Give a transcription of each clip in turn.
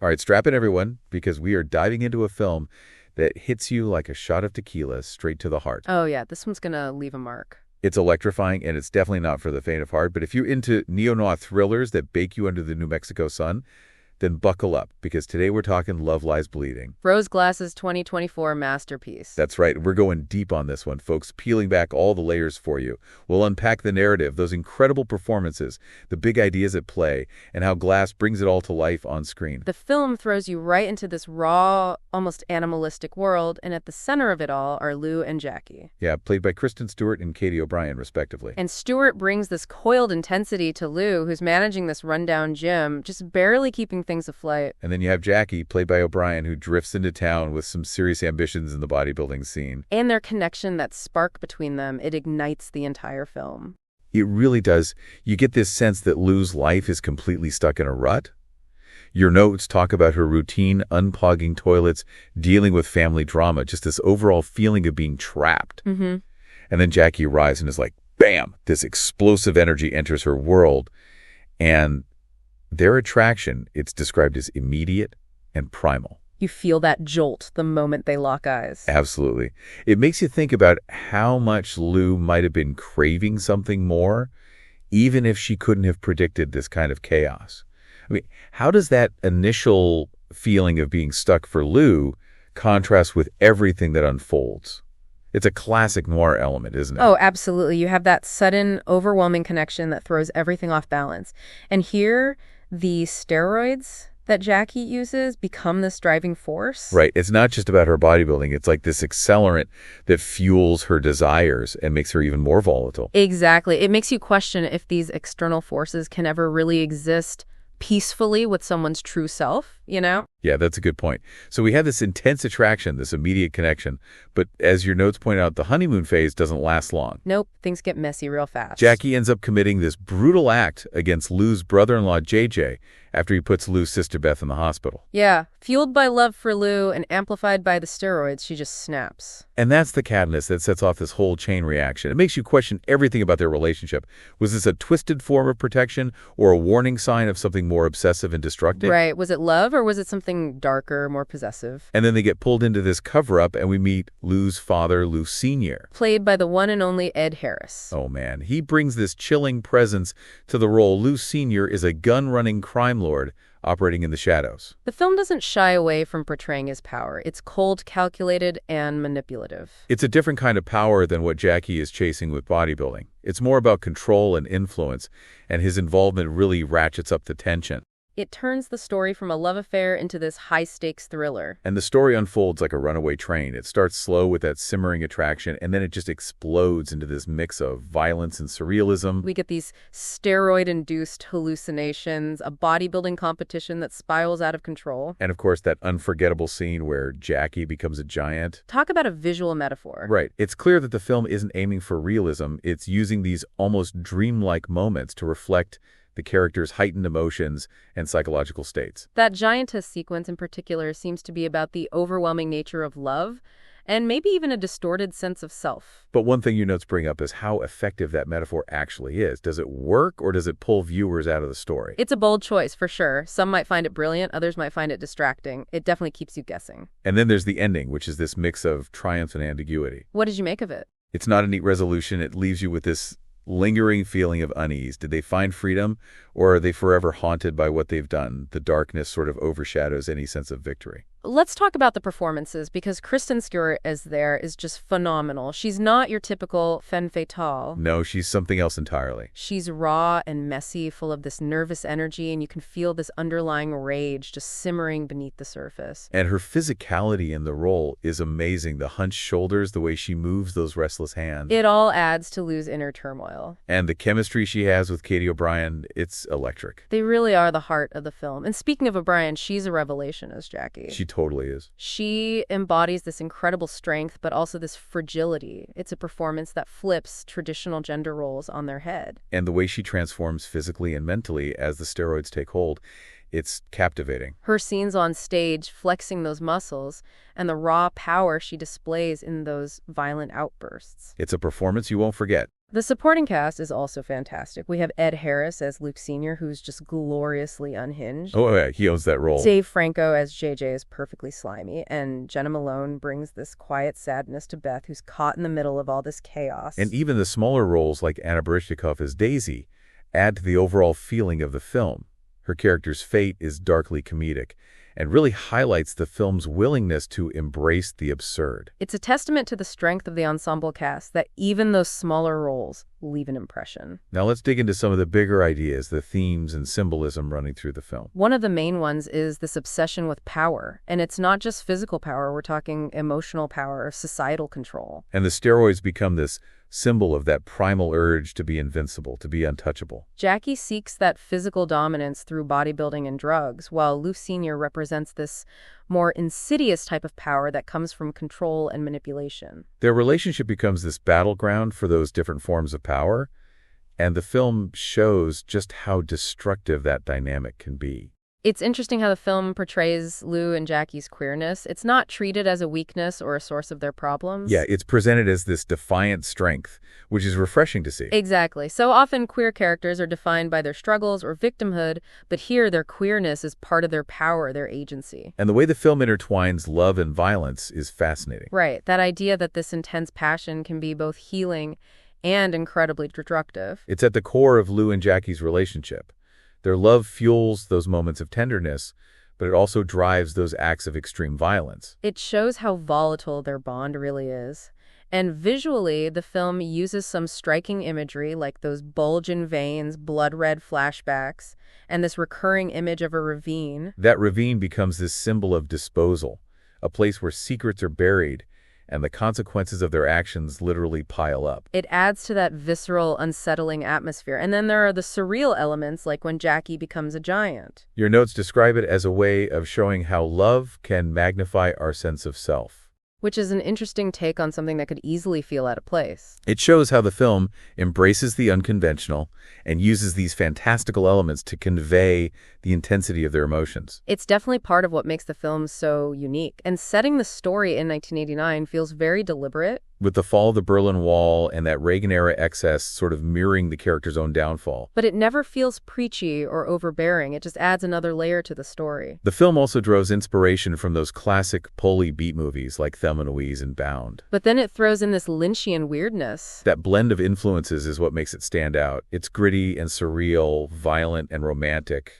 All right, strap in, everyone, because we are diving into a film that hits you like a shot of tequila straight to the heart. Oh, yeah, this one's gonna leave a mark. It's electrifying, and it's definitely not for the faint of heart, but if you're into neo-noir thrillers that bake you under the New Mexico sun, then buckle up, because today we're talking Love Lies Bleeding. Rose Glass's 2024 masterpiece. That's right. We're going deep on this one, folks, peeling back all the layers for you. We'll unpack the narrative, those incredible performances, the big ideas at play, and how Glass brings it all to life on screen. The film throws you right into this raw, almost animalistic world, and at the center of it all are Lou and Jackie. Yeah, played by Kristen Stewart and Katy O'Brian, respectively. And Stewart brings this coiled intensity to Lou, who's managing this rundown gym, just barely keeping things afloat. And then you have Jackie, played by O'Brien, who drifts into town with some serious ambitions in the bodybuilding scene. And their connection, that spark between them, it ignites the entire film. It really does. You get this sense that Lou's life is completely stuck in a rut. Your notes talk about her routine, unclogging toilets, dealing with family drama, just this overall feeling of being trapped. Mm-hmm. And then Jackie arrives and is like, bam, this explosive energy enters her world. And their attraction, it's described as immediate and primal. You feel that jolt the moment they lock eyes. Absolutely. It makes you think about how much Lou might have been craving something more, even if she couldn't have predicted this kind of chaos. I mean, how does that initial feeling of being stuck for Lou contrast with everything that unfolds? It's a classic noir element, isn't it? Oh, absolutely. You have that sudden, overwhelming connection that throws everything off balance. And here, the steroids that Jackie uses become this driving force. Right. It's not just about her bodybuilding. It's like this accelerant that fuels her desires and makes her even more volatile. Exactly. It makes you question if these external forces can ever really exist peacefully with someone's true self, you know? Yeah, that's a good point. So we have this intense attraction, this immediate connection, but as your notes point out, the honeymoon phase doesn't last long. Nope, things get messy real fast. Jackie ends up committing this brutal act against Lou's brother-in-law, JJ, after he puts Lou's sister Beth in the hospital. Yeah, fueled by love for Lou and amplified by the steroids, she just snaps. And that's the catalyst that sets off this whole chain reaction. It makes you question everything about their relationship. Was this a twisted form of protection or a warning sign of something more obsessive and destructive? Right. Was it love or was it something darker, more possessive? And then they get pulled into this cover-up and we meet Lou's father, Lou Sr. Played by the one and only Ed Harris. Oh man, he brings this chilling presence to the role. Lou Sr. is a gun-running crime lord operating in the shadows. The film doesn't shy away from portraying his power. It's cold, calculated, and manipulative. It's a different kind of power than what Jackie is chasing with bodybuilding. It's more about control and influence, and his involvement really ratchets up the tension. It turns the story from a love affair into this high-stakes thriller. And the story unfolds like a runaway train. It starts slow with that simmering attraction, and then it just explodes into this mix of violence and surrealism. We get these steroid-induced hallucinations, a bodybuilding competition that spirals out of control. And of course, that unforgettable scene where Jackie becomes a giant. Talk about a visual metaphor. Right. It's clear that the film isn't aiming for realism. It's using these almost dreamlike moments to reflect the character's heightened emotions and psychological states. That giantess sequence in particular seems to be about the overwhelming nature of love and maybe even a distorted sense of self. But one thing your notes bring up is how effective that metaphor actually is. Does it work or does it pull viewers out of the story? It's a bold choice, for sure. Some might find it brilliant, others might find it distracting. It definitely keeps you guessing. And then there's the ending, which is this mix of triumph and ambiguity. What did you make of it? It's not a neat resolution. It leaves you with this lingering feeling of unease. Did they find freedom, or are they forever haunted by what they've done? The darkness sort of overshadows any sense of victory. Let's talk about the performances, because Kristen Stewart as there is just phenomenal. She's not your typical femme fatale. No, she's something else entirely. She's raw and messy, full of this nervous energy, and you can feel this underlying rage just simmering beneath the surface. And her physicality in the role is amazing. The hunched shoulders, the way she moves those restless hands. It all adds to Lou's inner turmoil. And the chemistry she has with Katy O'Brian, it's electric. They really are the heart of the film. And speaking of O'Brian, she's a revelation as Jackie. She totally is. She embodies this incredible strength, but also this fragility. It's a performance that flips traditional gender roles on their head. And the way she transforms physically and mentally as the steroids take hold, it's captivating. Her scenes on stage flexing those muscles and the raw power she displays in those violent outbursts. It's a performance you won't forget. The supporting cast is also fantastic. We have Ed Harris as Luke Sr., who's just gloriously unhinged. Oh, yeah, he owns that role. Dave Franco as JJ is perfectly slimy, and Jenna Malone brings this quiet sadness to Beth, who's caught in the middle of all this chaos. And even the smaller roles like Anna Baryshnikov as Daisy add to the overall feeling of the film. Her character's fate is darkly comedic and really highlights the film's willingness to embrace the absurd. It's a testament to the strength of the ensemble cast that even those smaller roles leave an impression. Now let's dig into some of the bigger ideas, the themes and symbolism running through the film. One of the main ones is this obsession with power. And it's not just physical power, we're talking emotional power or societal control. And the steroids become this symbol of that primal urge to be invincible, to be untouchable. Jackie seeks that physical dominance through bodybuilding and drugs, while Lou Sr. represents this more insidious type of power that comes from control and manipulation. Their relationship becomes this battleground for those different forms of power, and the film shows just how destructive that dynamic can be. It's interesting how the film portrays Lou and Jackie's queerness. It's not treated as a weakness or a source of their problems. Yeah, it's presented as this defiant strength, which is refreshing to see. Exactly. So often queer characters are defined by their struggles or victimhood, but here their queerness is part of their power, their agency. And the way the film intertwines love and violence is fascinating. Right. That idea that this intense passion can be both healing and incredibly destructive. It's at the core of Lou and Jackie's relationship. Their love fuels those moments of tenderness, but it also drives those acts of extreme violence. It shows how volatile their bond really is. And visually, the film uses some striking imagery like those bulging veins, blood-red flashbacks, and this recurring image of a ravine. That ravine becomes this symbol of disposal, a place where secrets are buried, and the consequences of their actions literally pile up. It adds to that visceral, unsettling atmosphere. And then there are the surreal elements, like when Jackie becomes a giant. Your notes describe it as a way of showing how love can magnify our sense of self. Which is an interesting take on something that could easily feel out of place. It shows how the film embraces the unconventional and uses these fantastical elements to convey the intensity of their emotions. It's definitely part of what makes the film so unique. And setting the story in 1989 feels very deliberate. With the fall of the Berlin Wall and that Reagan-era excess sort of mirroring the character's own downfall. But it never feels preachy or overbearing. It just adds another layer to the story. The film also draws inspiration from those classic Polly beat movies like Thelma and Louise and Bound. But then it throws in this Lynchian weirdness. That blend of influences is what makes it stand out. It's gritty and surreal, violent and romantic.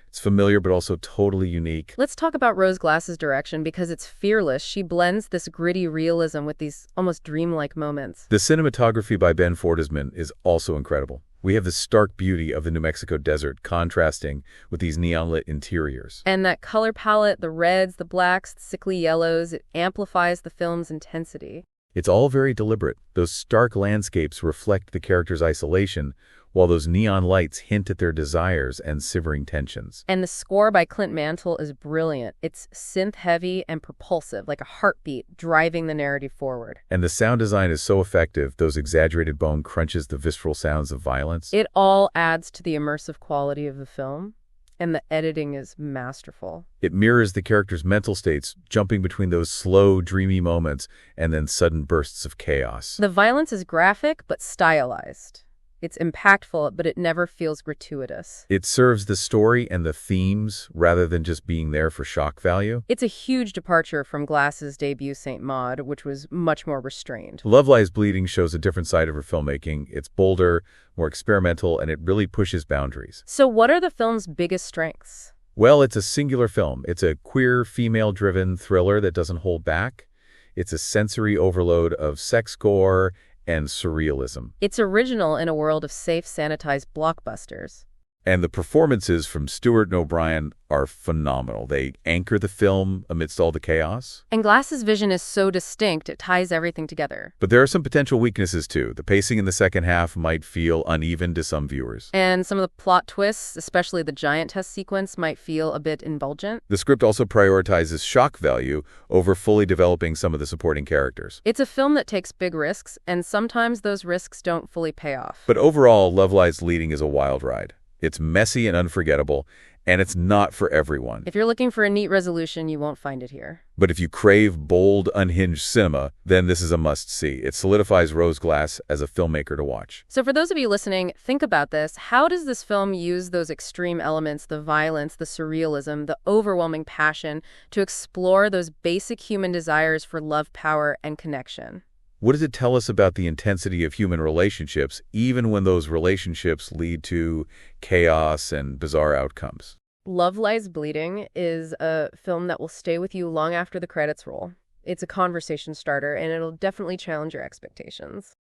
It's familiar, but also totally unique. Let's talk about Rose Glass's direction because it's fearless. She blends this gritty realism with these almost dreamlike moments. The cinematography by Ben Fortisman is also incredible. We have the stark beauty of the New Mexico desert contrasting with these neon-lit interiors. And that color palette, the reds, the blacks, the sickly yellows, it amplifies the film's intensity. It's all very deliberate. Those stark landscapes reflect the character's isolation, while those neon lights hint at their desires and simmering tensions. And the score by Clint Mantle is brilliant. It's synth-heavy and propulsive, like a heartbeat driving the narrative forward. And the sound design is so effective, those exaggerated bone crunches, the visceral sounds of violence. It all adds to the immersive quality of the film, and the editing is masterful. It mirrors the character's mental states, jumping between those slow, dreamy moments and then sudden bursts of chaos. The violence is graphic, but stylized. It's impactful, but it never feels gratuitous. It serves the story and the themes rather than just being there for shock value. It's a huge departure from Glass's debut Saint Maud, which was much more restrained. Love Lies Bleeding shows a different side of her filmmaking. It's bolder, more experimental, and it really pushes boundaries. So what are the film's biggest strengths? Well, it's a singular film. It's a queer, female-driven thriller that doesn't hold back. It's a sensory overload of sex gore and surrealism. It's original in a world of safe, sanitized blockbusters. And the performances from Stewart and O'Brian are phenomenal. They anchor the film amidst all the chaos. And Glass's vision is so distinct, it ties everything together. But there are some potential weaknesses, too. The pacing in the second half might feel uneven to some viewers. And some of the plot twists, especially the giant test sequence, might feel a bit indulgent. The script also prioritizes shock value over fully developing some of the supporting characters. It's a film that takes big risks, and sometimes those risks don't fully pay off. But overall, Love Lies Bleeding is a wild ride. It's messy and unforgettable, And it's not for everyone. If you're looking for a neat resolution, you won't find it here. But if you crave bold, unhinged cinema, then this is a must-see. It solidifies Rose Glass as a filmmaker to watch. So for those of you listening, think about this. How does this film use those extreme elements, the violence, the surrealism, the overwhelming passion, to explore those basic human desires for love, power, and connection? What does it tell us about the intensity of human relationships, even when those relationships lead to chaos and bizarre outcomes? Love Lies Bleeding is a film that will stay with you long after the credits roll. It's a conversation starter, and it'll definitely challenge your expectations.